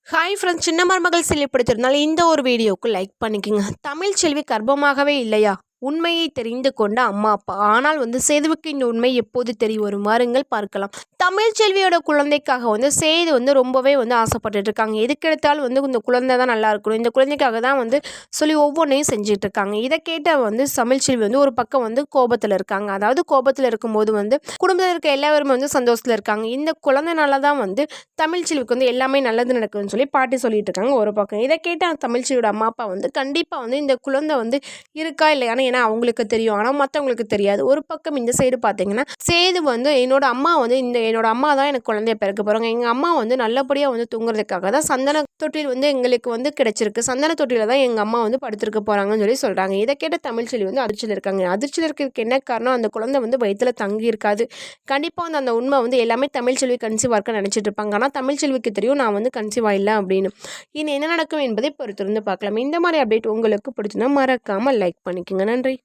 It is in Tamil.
ஹாய் ஃப்ரெண்ட்ஸ், சின்ன மருமகள் சிலை பிடிச்சிருந்தால் இந்த ஒரு வீடியோவுக்கு லைக் பண்ணிக்கோங்க. தமிழ் செல்வி கர்ப்பமாகவே இல்லையா? உண்மையை தெரிந்து கொண்ட அம்மா அப்பா. ஆனால் சேதுவுக்கு இந்த உண்மை எப்போது தெரிய வரும்? வாருங்கள் பார்க்கலாம். தமிழ் செல்வியோட குழந்தைக்காக சேது ரொம்பவே ஆசைப்பட்டுட்டு இருக்காங்க. எதுக்கெடுத்தாலும் இந்த குழந்தை தான் நல்லா இருக்கணும், இந்த குழந்தைக்காக தான் சொல்லி ஒவ்வொன்றையும் செஞ்சுட்டு இருக்காங்க. இதை கேட்ட தமிழ் செல்வி ஒரு பக்கம் கோபத்தில் இருக்காங்க. அதாவது கோபத்தில் இருக்கும்போது குடும்பத்தில் இருக்க எல்லாருமே சந்தோஷத்தில் இருக்காங்க. இந்த குழந்தைனால தான் தமிழ் செல்விக்கு எல்லாமே நல்லது நடக்குதுன்னு சொல்லி பாட்டி சொல்லிட்டு இருக்காங்க ஒரு பக்கம். இதை கேட்ட தமிழ் செல்வியோட அம்மா அப்பா கண்டிப்பாக இந்த குழந்தை இருக்கா இல்லையானு ஏன்னா அவங்களுக்கு தெரியும், ஆனால் மற்றவங்களுக்கு தெரியாது. ஒரு பக்கம் இந்த சைடு பார்த்தீங்கன்னா சேது என்னோட அம்மா என்னோட அம்மா தான் எனக்கு குழந்தைய பிறக்க போகிறாங்க, எங்கள் அம்மா நல்லபடியாக தூங்குறதுக்காக தான் சந்தன தொட்டில் எங்களுக்கு கிடைச்சிருக்கு, சந்தன தொட்டில தான் எங்கள் அம்மா படுத்திருக்க போகிறாங்கன்னு சொல்லி சொல்கிறாங்க. இதை கேட்ட தமிழ் செல்வி அதிர்ச்சியில் இருக்காங்க. அதிர்ச்சியில் இருக்கிறதுக்கு என்ன காரணம்? அந்த குழந்தை வயிற்றில் தங்கி இருக்காது. கண்டிப்பாக அந்த உண்மை எல்லாமே தமிழ் செல்வி கன்சீவ் ஆக நினச்சிட்டு இருப்பாங்க. ஆனால் தமிழ் செல்விக்கு தெரியும் நான் கன்சீவ் ஆகல அப்படின்னு. இனி என்ன நடக்கும் என்பதை பொறுத்திருந்து பார்க்கலாம். இந்த மாதிரி அப்டேட் உங்களுக்கு பிடிச்சுன்னா மறக்காமல் லைக் பண்ணிக்கோங்க. நன்றி.